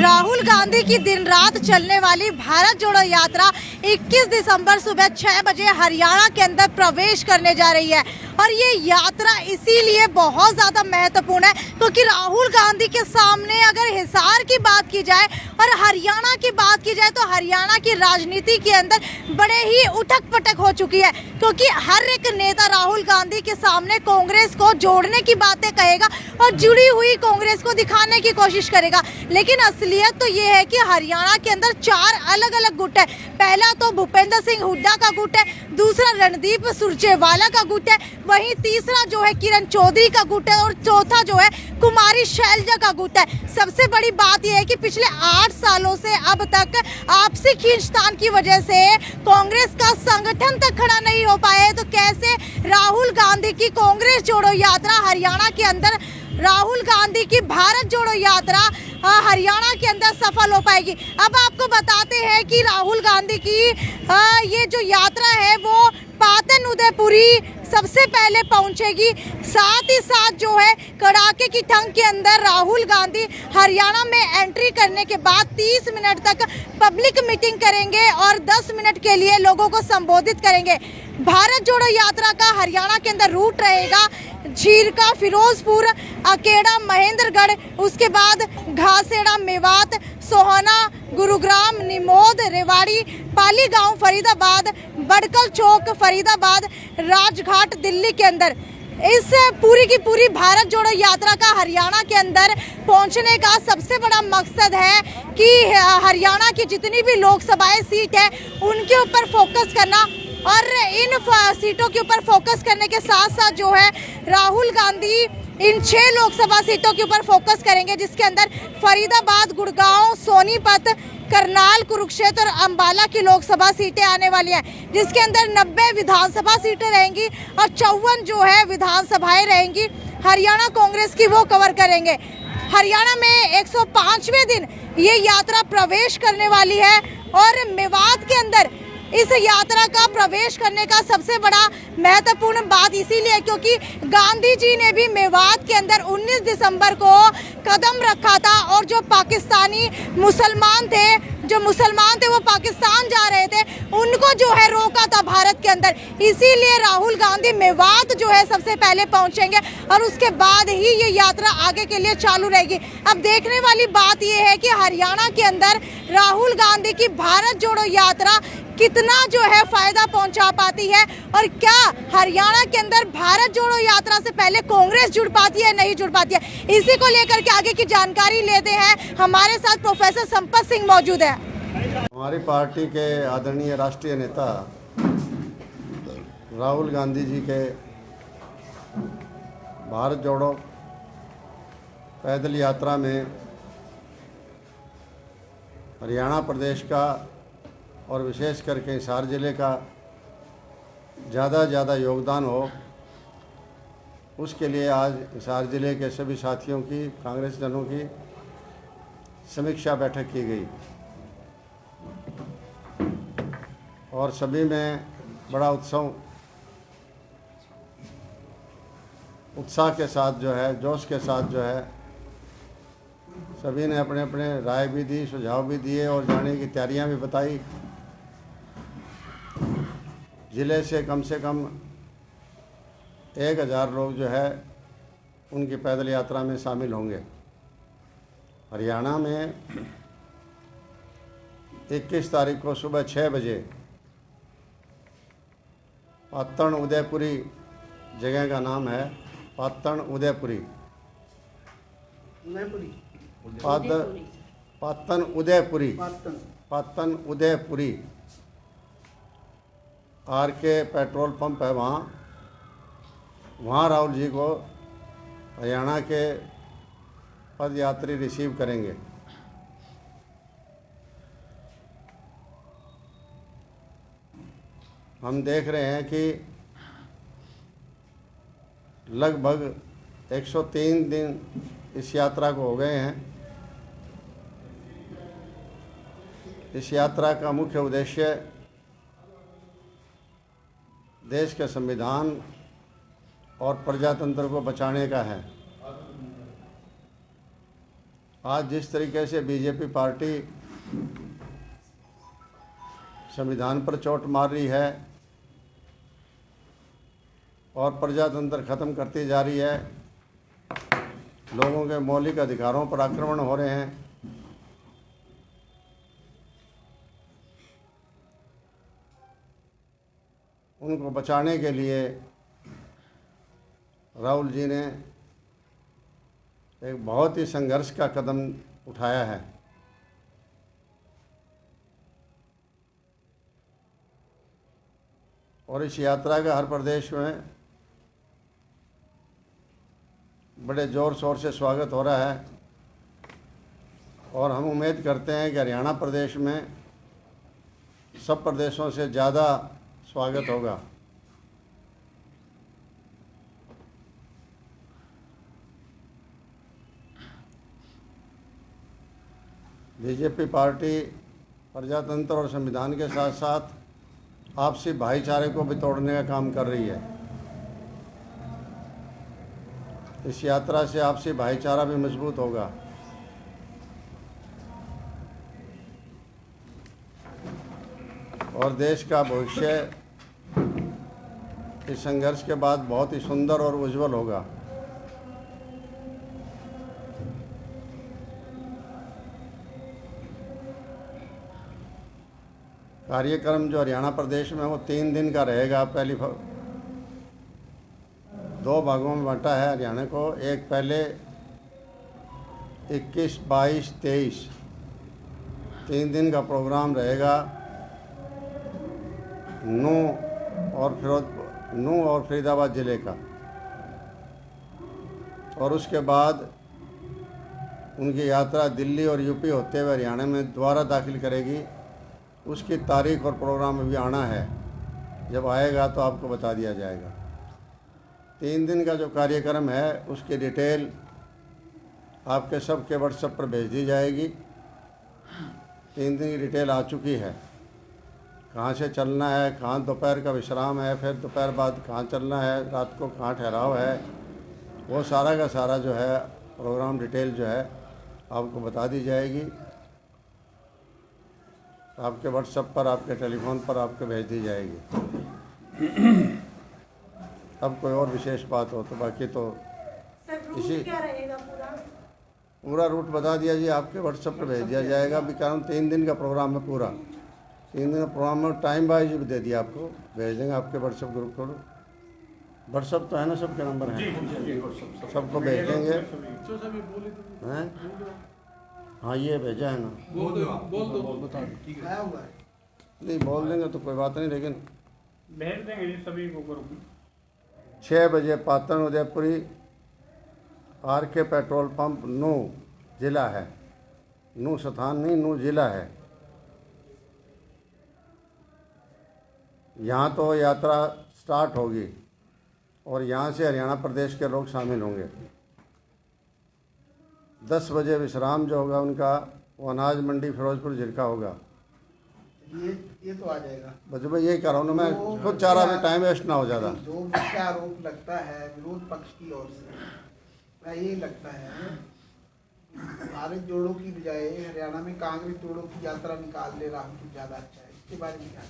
राहुल गांधी की दिन रात चलने वाली भारत जोड़ो यात्रा 21 दिसंबर सुबह 6 बजे हरियाणा के अंदर प्रवेश करने जा रही है। और ये यात्रा इसीलिए बहुत ज़्यादा महत्वपूर्ण है क्योंकि राहुल गांधी के सामने अगर हिसार की बात की जाए और हरियाणा की बात की जाए तो हरियाणा की राजनीति के अंदर बड़े ही उठक पटक हो चुकी है, क्योंकि हर एक नेता राहुल गांधी के सामने कांग्रेस को जोड़ने की बातें कहेगा और जुड़ी हुई कांग्रेस को दिखाने की कोशिश करेगा। लेकिन असलियत तो ये है कि हरियाणा के अंदर 4 अलग अलग गुट है। पहला तो भूपेंद्र सिंह हुड्डा का गुट है, दूसरा रणदीप सुरजेवाला का गुट है, वहीं तीसरा जो है किरण चौधरी का गुट है और चौथा जो है कुमारी शैलजा का गुट है। सबसे बड़ी बात यह है कि पिछले 8 सालों से अब तक आपसी खींचतान की वजह से कांग्रेस का संगठन तक खड़ा नहीं हो पाया है, तो कैसे राहुल गांधी की कांग्रेस जोड़ो यात्रा हरियाणा के अंदर, राहुल गांधी की भारत जोड़ो यात्रा हरियाणा के अंदर सफल हो पाएगी। अब आपको बताते हैं कि राहुल गांधी की ये जो यात्रा है वो पाटन उदयपुरी सबसे पहले पहुंचेगी। साथ ही साथ जो है कड़ाके की ठंड के अंदर राहुल गांधी हरियाणा में एंट्री करने के बाद 30 मिनट तक पब्लिक मीटिंग करेंगे और 10 मिनट के लिए लोगों को संबोधित करेंगे। भारत जोड़ो यात्रा का हरियाणा के अंदर रूट रहेगा झीरका, फिरोजपुर, अकेड़ा, महेंद्रगढ़, उसके बाद घासेड़ा, मेवात, सोहाना, गुरुग्राम, निमोद, रेवाड़ी, पाली गांव, फरीदाबाद, बड़कल चौक, फरीदाबाद, राजघाट, दिल्ली के अंदर। इस पूरी की पूरी भारत जोड़ो यात्रा का हरियाणा के अंदर पहुंचने का सबसे बड़ा मकसद है कि हरियाणा की जितनी भी लोकसभाएं सीट है उनके ऊपर फोकस करना, और इन सीटों के ऊपर फोकस करने के साथ साथ जो है राहुल गांधी इन 6 लोकसभा सीटों के ऊपर फोकस करेंगे, जिसके अंदर फरीदाबाद, गुड़गांव, सोनीपत, करनाल, कुरुक्षेत्र और अंबाला की लोकसभा सीटें आने वाली हैं, जिसके अंदर 90 विधानसभा सीटें रहेंगी और 54 जो है विधानसभाएं रहेंगी। हरियाणा कांग्रेस की वो कवर करेंगे। हरियाणा में 105वें दिन ये यात्रा प्रवेश करने वाली है और मेवात के अंदर इस यात्रा का प्रवेश करने का सबसे बड़ा महत्वपूर्ण बात इसीलिए क्योंकि गांधी जी ने भी मेवात के अंदर 19 दिसंबर को कदम रखा था और जो पाकिस्तानी मुसलमान थे वो पाकिस्तान जा रहे थे, उनको जो है रोका था भारत के अंदर। इसीलिए राहुल गांधी मेवात जो है सबसे पहले पहुंचेंगे और उसके बाद ही ये यात्रा आगे के लिए चालू रहेगी। अब देखने वाली बात ये है कि हरियाणा के अंदर राहुल गांधी की भारत जोड़ो यात्रा कितना जो है फायदा पहुंचा पाती है और क्या हरियाणा के अंदर भारत जोड़ो यात्रा से पहले कांग्रेस जुड़ पाती है, नहीं जुड़ पाती है। इसी को लेकर के आगे की जानकारी लेते हैं। हमारे साथ प्रोफेसर संपत सिंह मौजूद है। हमारी पार्टी के आदरणीय राष्ट्रीय नेता राहुल गांधी जी के भारत जोड़ो पैदल यात्रा में हरियाणा प्रदेश का और विशेष करके हिसार ज़िले का ज़्यादा योगदान हो, उसके लिए आज हिसार ज़िले के सभी साथियों की, कांग्रेस जनों की समीक्षा बैठक की गई और सभी में बड़ा उत्साह के साथ जो है, जोश के साथ जो है सभी ने अपने अपने राय भी दी, सुझाव भी दिए और जाने की तैयारियां भी बताई। ज़िले से कम 1000 लोग जो है उनकी पैदल यात्रा में शामिल होंगे। हरियाणा में 21 तारीख को सुबह 6 बजे पाटन उदयपुरी, जगह का नाम है Patan Udaipuri, Patan Udaipuri RK petrol pump है, वहाँ राहुल जी को हरियाणा के पदयात्री रिसीव करेंगे। हम देख रहे हैं कि लगभग 103 दिन इस यात्रा को हो गए हैं। इस यात्रा का मुख्य उद्देश्य देश के संविधान और प्रजातंत्र को बचाने का है। आज जिस तरीके से बीजेपी पार्टी संविधान पर चोट मार रही है और प्रजातंत्र खत्म करती जा रही है, लोगों के मौलिक अधिकारों पर आक्रमण हो रहे हैं, उनको बचाने के लिए राहुल जी ने एक बहुत ही संघर्ष का कदम उठाया है। और इस यात्रा का हर प्रदेश में बड़े ज़ोर शोर से स्वागत हो रहा है और हम उम्मीद करते हैं कि हरियाणा प्रदेश में सब प्रदेशों से ज़्यादा स्वागत होगा। बीजेपी पार्टी प्रजातंत्र और संविधान के साथ साथ आपसी भाईचारे को भी तोड़ने का काम कर रही है। इस यात्रा से आपसी भाईचारा भी मजबूत होगा। और देश का भविष्य इस संघर्ष के बाद बहुत ही सुंदर और उज्जवल होगा। कार्यक्रम जो हरियाणा प्रदेश में वो 3 दिन का रहेगा। पहली 2 भागों में बांटा है हरियाणा को। एक पहले 21, 22, 23 3 दिन का प्रोग्राम रहेगा। नूंह और फरीदाबाद ज़िले का। और उसके बाद उनकी यात्रा दिल्ली और यूपी होते हुए हरियाणा में दोबारा दाखिल करेगी। उसकी तारीख और प्रोग्राम अभी आना है, जब आएगा तो आपको बता दिया जाएगा। 3 दिन का जो कार्यक्रम है उसकी डिटेल आपके सबके व्हाट्सएप पर भेज दी जाएगी। 3 दिन की डिटेल आ चुकी है, कहाँ से चलना है, कहाँ दोपहर का विश्राम है, फिर दोपहर बाद कहाँ चलना है, रात को कहाँ ठहराव है, वो सारा का सारा जो है प्रोग्राम डिटेल जो है आपको बता दी जाएगी। आपके व्हाट्सएप पर, आपके टेलीफोन पर आपको भेज दी जाएगी। अब कोई और विशेष बात हो तो बाकी तो इसी क्या रहेगा पूरा रूट बता दिया जी, आपके व्हाट्सएप पर भेज दिया जाएगा। अभी कारण 3 दिन का प्रोग्राम है पूरा। 3 दिन का प्रोग्राम में टाइम वाइज भी दे दिया, आपको भेज देंगे आपके व्हाट्सएप ग्रुप को। व्हाट्सएप तो है ना, सबके नंबर हैं, सबको भेज देंगे हैं। हाँ ये भेजा है ना, नहीं बोल देंगे तो कोई बात नहीं, लेकिन भेज देंगे जी सभी को। 6 बजे Patan Udaipuri RK petrol pump Nuh जिला है। नूंह स्थान नहीं, नूंह जिला है। यहाँ तो यात्रा स्टार्ट होगी और यहाँ से हरियाणा प्रदेश के लोग शामिल होंगे। 10 बजे विश्राम जो होगा उनका, वो अनाज मंडी फिरोजपुर झिरका होगा। ये तो आ जाएगा। बस मैं यही कर रहा हूँ ना, मैं खुद चाह रहा हूँ टाइम वेस्ट ना हो ज़्यादा। जो मुख्य आरोप लगता है विरोध पक्ष की ओर से, वह यही लगता है भारत जोड़ो की बजाय हरियाणा में कांग्रेस जोड़ो की यात्रा निकाल ले राहुल जी, ज़्यादा अच्छा है। इसके बारे में क्या?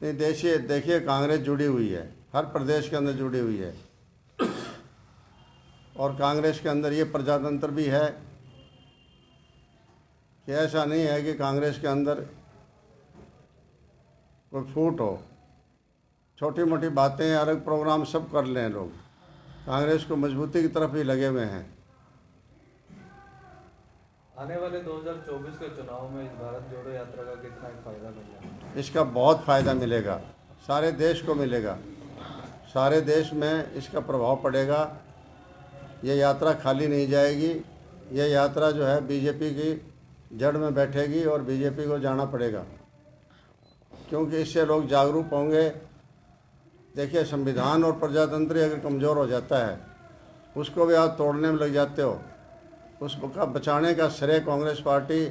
नहीं देखिए कांग्रेस जुड़ी हुई है, हर प्रदेश के अंदर जुड़ी हुई है। और कांग्रेस के अंदर ये प्रजातंत्र भी है कि ऐसा नहीं है कि कांग्रेस के अंदर कोई फूट हो। छोटी मोटी बातें, अलग प्रोग्राम सब कर लें लोग। कांग्रेस को मजबूती की तरफ ही लगे हुए हैं। आने वाले 2024 के चुनाव में इस भारत जोड़ो यात्रा का कितना फायदा मिलेगा? इसका बहुत फ़ायदा मिलेगा, सारे देश को मिलेगा। सारे देश में इसका प्रभाव पड़ेगा। ये यात्रा खाली नहीं जाएगी। ये यात्रा जो है बीजेपी की जड़ में बैठेगी और बीजेपी को जाना पड़ेगा, क्योंकि इससे लोग जागरूक होंगे। देखिए संविधान और प्रजातंत्र अगर कमज़ोर हो जाता है, उसको भी आप तोड़ने में लग जाते हो। उसका बचाने का श्रेय कांग्रेस पार्टी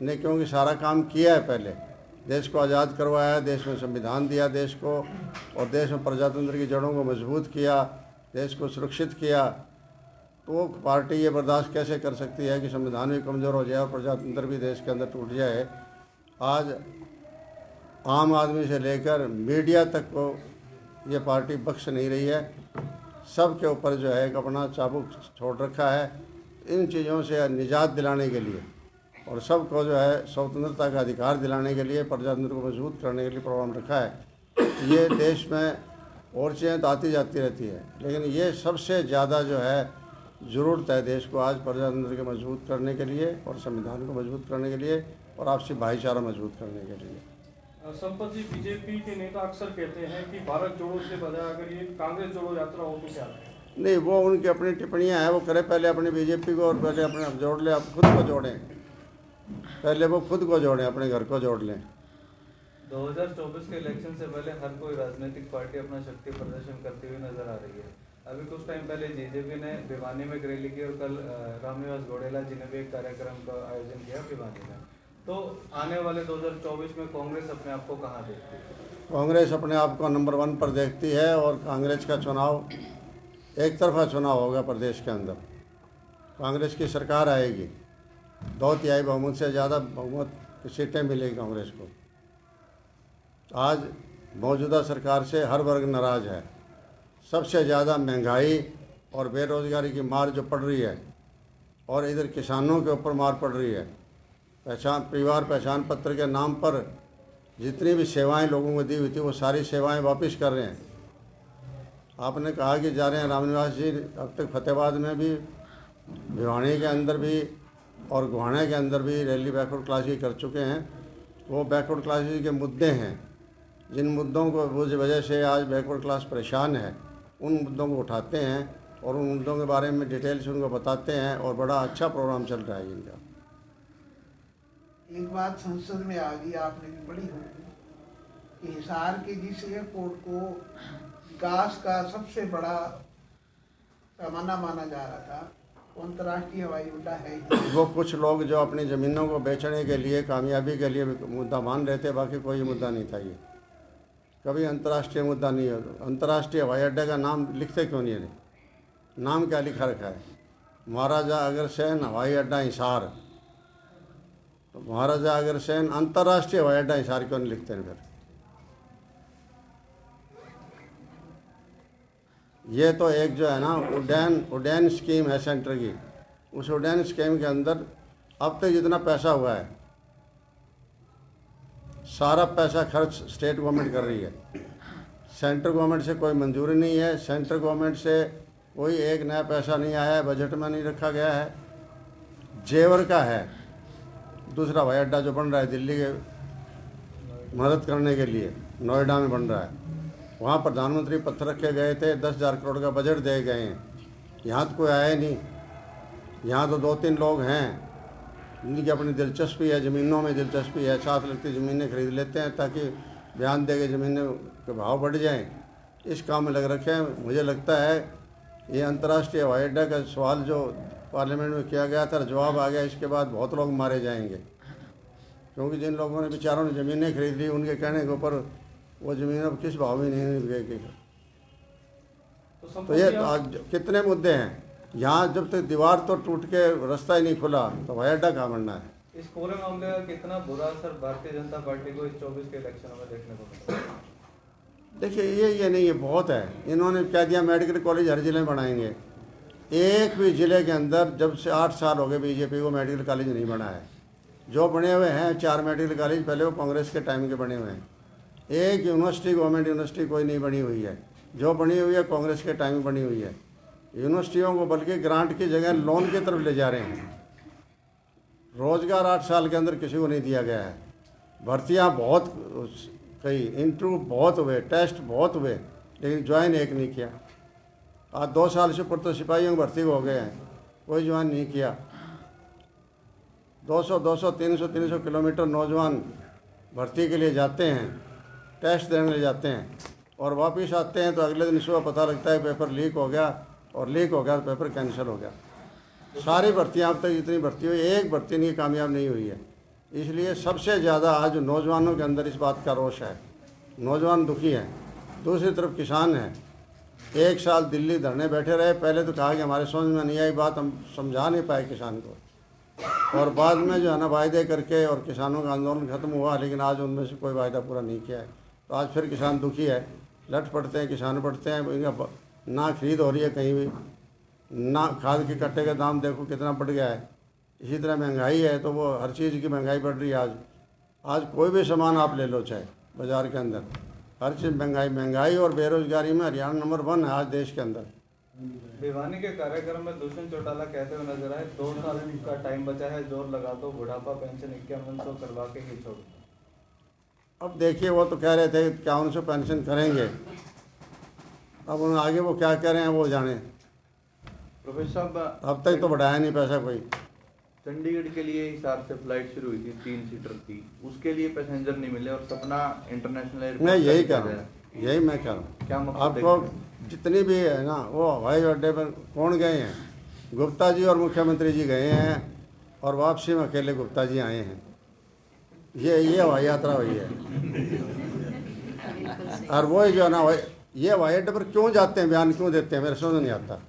ने क्योंकि सारा काम किया है। पहले देश को आज़ाद करवाया, देश में संविधान दिया देश को, और देश में प्रजातंत्र की जड़ों को मजबूत किया, देश को सुरक्षित किया। तो वो पार्टी ये बर्दाश्त कैसे कर सकती है कि संविधान भी कमज़ोर हो जाए और प्रजातंत्र भी देश के अंदर टूट जाए। आज आम आदमी से लेकर मीडिया तक को ये पार्टी बख्श नहीं रही है। सब के ऊपर जो है एक अपना चाबुक छोड़ रखा है इन चीज़ों से निजात दिलाने के लिए और सबको जो है स्वतंत्रता का अधिकार दिलाने के लिए, प्रजातंत्र को मजबूत करने के लिए प्रोग्राम रखा है। ये देश में और चीज़ें तो आती जाती रहती है, लेकिन ये सबसे ज़्यादा जो है ज़रूरत है देश को आज प्रजातंत्र के मजबूत करने के लिए और संविधान को मजबूत करने के लिए और आपसी भाईचारा मजबूत करने के लिए। संपत जी, बीजेपी के नेता अक्सर कहते हैं कि भारत जोड़ो से बजाय अगर ये कांग्रेस जोड़ो यात्रा हो तो क्या है? नहीं, वो उनकी अपनी टिप्पणियां हैं, वो करे पहले अपनी बीजेपी को और पहले अपने जोड़ लें, आप खुद को जोड़ें, पहले वो खुद को जोड़ें, अपने घर को जोड़ लें। 2024 के इलेक्शन से पहले हर कोई राजनीतिक पार्टी अपना शक्ति प्रदर्शन करती हुई नजर आ रही है। अभी कुछ टाइम पहले जेजेपी ने भिवानी में एक रैली की और कल रामनिवास घोडेला जी ने भी एक कार्यक्रम का आयोजन किया भिवानी में। तो आने वाले 2024 में कांग्रेस अपने आप को कहाँ देखती है? कांग्रेस अपने आप को नंबर 1 पर देखती है और कांग्रेस का चुनाव एक तरफा चुनाव होगा प्रदेश के अंदर। कांग्रेस की सरकार आएगी, 2/3 बहुमत से ज़्यादा बहुमत की सीटें मिलेगी कांग्रेस को। आज मौजूदा सरकार से हर वर्ग नाराज़ है। सबसे ज़्यादा महंगाई और बेरोज़गारी की मार जो पड़ रही है और इधर किसानों के ऊपर मार पड़ रही है। परिवार पहचान पत्र के नाम पर जितनी भी सेवाएं लोगों को दी हुई थी वो सारी सेवाएं वापस कर रहे हैं। आपने कहा कि जा रहे हैं रामनिवास जी, अब तक फतेहाबाद में भी, भिवानी के अंदर भी और गुहाना के अंदर भी रैली बैकवर्ड क्लास की कर चुके हैं। वो बैकवर्ड क्लासेस के मुद्दे हैं, जिन मुद्दों को वो वजह से आज बैकवर्ड क्लास परेशान है, उन मुद्दों को उठाते हैं और उन मुद्दों के बारे में डिटेल से उनको बताते हैं और बड़ा अच्छा प्रोग्राम चल रहा है इनका। एक बात संसद में आ गई, आपने भी पढ़ी होगी कि हिसार के जिस एयरपोर्ट को विकास का सबसे बड़ा पैमाना माना जा रहा था, वो अंतर्राष्ट्रीय हवाई अड्डा है ही। वो कुछ लोग जो अपनी ज़मीनों को बेचने के लिए, कामयाबी के लिए मुद्दा मान रहे थे, बाकी कोई मुद्दा नहीं था। ये कभी अंतर्राष्ट्रीय मुद्दा नहीं है। अंतर्राष्ट्रीय हवाई अड्डे का नाम लिखते क्यों नहीं है? नाम क्या लिखा रखा है? महाराजा अग्रसेन हवाई अड्डा हिसार। तो महाराजा अग्रसेन अंतर्राष्ट्रीय हवाई अड्डा हिसार क्यों नहीं लिखते हैं? फिर ये तो एक जो है ना उड्डयन स्कीम है सेंटर की। उस उड्डयन स्कीम के अंदर अब तक जितना पैसा हुआ है सारा पैसा खर्च स्टेट गवर्नमेंट कर रही है। सेंट्रल गवर्नमेंट से कोई मंजूरी नहीं है, सेंट्रल गवर्नमेंट से कोई एक नया पैसा नहीं आया है, बजट में नहीं रखा गया है। जेवर का है दूसरा हवाई अड्डा जो बन रहा है दिल्ली के मदद करने के लिए, नोएडा में बन रहा है। वहाँ प्रधानमंत्री पत्र रखे गए थे, 10,000 करोड़ का बजट दे गए हैं। यहाँ तो कोई आया नहीं। यहाँ तो 2-3 लोग हैं जिनकी अपनी दिलचस्पी है, ज़मीनों में दिलचस्पी है, साथ लगती ज़मीनें खरीद लेते हैं ताकि बयान दे के ज़मीनें के भाव बढ़ जाएं। इस काम में लग रखे हैं। मुझे लगता है ये अंतर्राष्ट्रीय हवाई अड्डा का सवाल जो पार्लियामेंट में किया गया था, जवाब आ गया, इसके बाद बहुत लोग मारे जाएंगे। क्योंकि जिन लोगों ने बेचारों ने ज़मीनें खरीद ली, उनके कहने के ऊपर वो ज़मीन अब किस भाव में नहीं बिकेगी। तो ये आज कितने मुद्दे हैं। यहाँ जब तक दीवार तो टूट के रास्ता ही नहीं खुला तो हवाई अड्डा कहाँ बनना है। इस पूरे मामले का कितना बुरा असर भारतीय जनता पार्टी को इस 24 के इलेक्शनों में देखने को मिला? देखिए ये नहीं, ये बहुत है। इन्होंने क्या दिया, मेडिकल कॉलेज हर ज़िले में बनाएंगे। एक भी ज़िले के अंदर जब से 8 साल हो गए बीजेपी को मेडिकल कॉलेज नहीं बना है। जो बने हुए हैं 4 मेडिकल कॉलेज पहले वो कांग्रेस के टाइम के बने हुए हैं। एक यूनिवर्सिटी, गवर्नमेंट यूनिवर्सिटी कोई नहीं बनी हुई है। जो बनी हुई है कांग्रेस के टाइम में बनी हुई है। यूनिवर्सिटियों को बल्कि ग्रांट की जगह लोन की तरफ ले जा रहे हैं। रोज़गार 8 साल के अंदर किसी को नहीं दिया गया है। भर्तियाँ बहुत कई, इंटरव्यू बहुत हुए, टेस्ट बहुत हुए, लेकिन ज्वाइन एक नहीं किया। आज 2 साल से ऊपर तो सिपाहियों की भर्ती हो गए हैं, कोई ज्वाइन नहीं किया। 200, 300 किलोमीटर नौजवान भर्ती के लिए जाते हैं, टेस्ट देने ले जाते हैं और वापस आते हैं तो अगले दिन सुबह पता लगता है पेपर लीक हो गया, और लीक हो गया तो पेपर कैंसिल हो गया। सारी भर्तियाँ अब तक जितनी भर्ती हुई, एक भर्ती नहीं कामयाब नहीं हुई है। इसलिए सबसे ज़्यादा आज नौजवानों के अंदर इस बात का रोष है। नौजवान दुखी हैं। दूसरी तरफ किसान हैं, 1 साल दिल्ली धरने बैठे रहे। पहले तो कहा कि हमारे समझ में नहीं आई बात, हम समझा नहीं पाए किसान को, और बाद में जो है ना वायदे करके और किसानों का आंदोलन खत्म हुआ, लेकिन आज उनमें से कोई वायदा पूरा नहीं किया है। तो आज फिर किसान दुखी है, लट पड़ते हैं, किसान पड़ते हैं, इनका ना खरीद हो रही है कहीं भी, ना खाद के कट्टे का दाम देखो कितना बढ़ गया है। इसी तरह महंगाई है, तो वो हर चीज़ की महंगाई बढ़ रही है। आज कोई भी सामान आप ले लो चाहे बाज़ार के अंदर, हर चीज़ महंगाई और बेरोजगारी में हरियाणा नंबर 1 है आज देश के अंदर। भिवानी के कार्यक्रम में दुष्यंत चौटाला कहते हुए नजर आए, 2 साल का टाइम बचा है, जोर लगा दो, बुढ़ापा पेंशन 5100 करवा के ही छोड़। अब देखिए, वो तो कह रहे थे 5100 पेंशन करेंगे, अब उन आगे वो क्या कह रहे हैं वो जाने। प्रोफेसर साहब, अब तक तो बढ़ाया नहीं पैसा कोई। चंडीगढ़ के लिए हिसार से फ्लाइट शुरू हुई थी 3 सीटर की, उसके लिए पैसेंजर नहीं मिले और सपना इंटरनेशनल एयरपोर्ट मैं यही कह रहा हूँ, यही मैं कह रहा हूँ। क्या मकसद आपको देखते हैं? जितनी भी है ना, वो हवाई अड्डे पर कौन गए हैं? गुप्ता जी और मुख्यमंत्री जी गए हैं, और वापसी में अकेले गुप्ता जी आए हैं। ये हवाई यात्रा हुई है। और वो जो है ना, ये हवाई अड्डे पर क्यों जाते हैं, बयान क्यों देते हैं, मेरे समझ नहीं आता।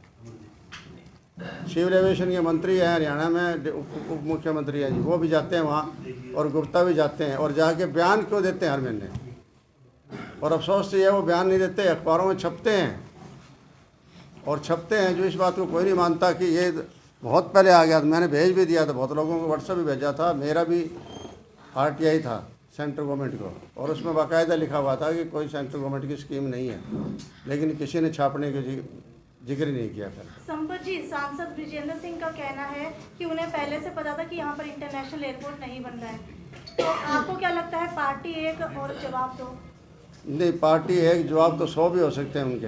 सिविल एविएशन के मंत्री हैं हरियाणा में, उप मुख्यमंत्री हैं जी, वो भी जाते हैं वहाँ, और गुप्ता भी जाते हैं, और जाके बयान क्यों देते हैं हर महीने। और अफसोस तो ये वो बयान नहीं देते, अखबारों में छपते हैं, और छपते हैं जो इस बात को कोई नहीं मानता कि ये बहुत पहले आ गया था। मैंने भेज भी दिया था, बहुत लोगों को व्हाट्सएप भी भेजा था, मेरा भी RTI था सेंट्रल गवर्नमेंट को, और उसमें बाकायदा लिखा हुआ था कि कोई सेंट्रल गवर्नमेंट की स्कीम नहीं है, लेकिन किसी ने छापने के जिक्र ही नहीं किया। फिर संपत जी, सांसद ब्रिजेंद्र सिंह का कहना है कि उन्हें पहले से पता था कि यहाँ पर इंटरनेशनल एयरपोर्ट नहीं बन रहा है, तो आपको क्या लगता है, पार्टी एक और जवाब दो? नहीं, पार्टी एक जवाब तो 100 भी हो सकते हैं उनके,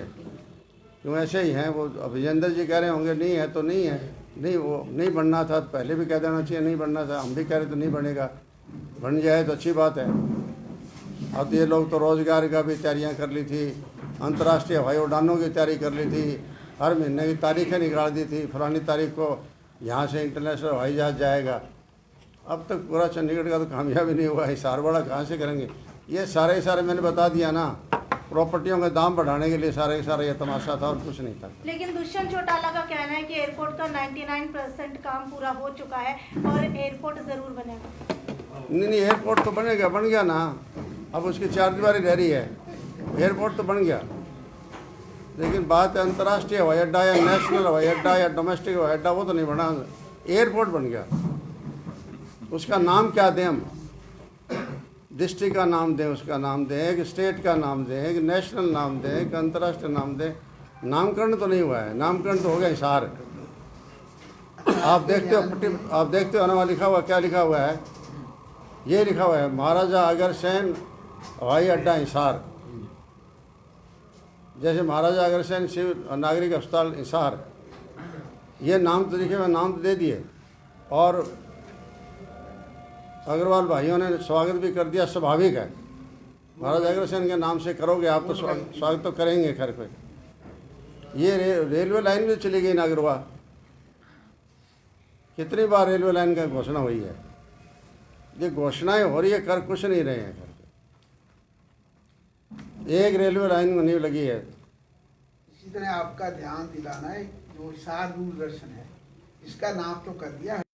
क्यों ऐसे ही हैं वो। ब्रिजेंद्र जी कह रहे होंगे नहीं है तो नहीं है, नहीं वो नहीं बनना था, पहले भी कह देना चाहिए नहीं बनना था, हम भी कह रहे तो नहीं बनेगा, बन जाए तो अच्छी बात है। अब ये लोग तो रोज़गार का भी तैयारियां कर ली थी, अंतर्राष्ट्रीय हवाई उड़ानों की तैयारी कर ली थी, हर महीने की तारीखें निकाल दी थी, फलानी तारीख को यहाँ से इंटरनेशनल हवाई जहाज़ जाएगा। अब तक पूरा चंडीगढ़ का तो कामयाबी नहीं हुआ, हिसार वाला कहाँ से करेंगे। ये सारे मैंने बता दिया ना, प्रॉपर्टियों के दाम बढ़ाने के लिए सारे ये तमाशा था और कुछ नहीं था। लेकिन दुष्यंत चौटाला का कहना है कि एयरपोर्ट का 99% काम पूरा हो चुका है और एयरपोर्ट जरूर बनेगा। नहीं, एयरपोर्ट तो बनेगा, बन गया ना, अब उसकी चारदीवारी रह रही है, एयरपोर्ट तो बन गया। लेकिन बात है अंतर्राष्ट्रीय हवाई अड्डा या नेशनल हवाई अड्डा या डोमेस्टिक हवाई अड्डा, वो तो नहीं बना, एयरपोर्ट बन गया। उसका नाम क्या दें हम? डिस्ट्रिक्ट का नाम दें, उसका नाम दें, एक स्टेट का नाम दें, एक नेशनल नाम दें, एक अंतर्राष्ट्रीय नाम दें। नामकरण तो नहीं हुआ है, नामकरण तो हो गया हिसार। आप देखते हो ना, वहाँ लिखा हुआ क्या लिखा हुआ है, ये लिखा हुआ है महाराजा अग्रसेन हवाई अड्डा हिसार। जैसे महाराजा अग्रसेन शिव नागरिक अस्पताल हिसार, ये नाम तो लिखे हुए, नाम तो दे दिए, और अग्रवाल भाइयों ने स्वागत भी कर दिया, स्वाभाविक है। महाराजा अग्रसेन के नाम से करोगे आप तो स्वागत तो करेंगे। खैर कोई ये रेलवे लाइन भी चली गई नागरवा, कितनी बार रेलवे लाइन का घोषणा हुई है, ये घोषणाएं हो रही है, कर कुछ नहीं रहे हैं। एक रेलवे लाइन में नहीं लगी है। इसी तरह आपका ध्यान दिलाना है, जो हिसार दूरदर्शन है, इसका नाम तो कर दिया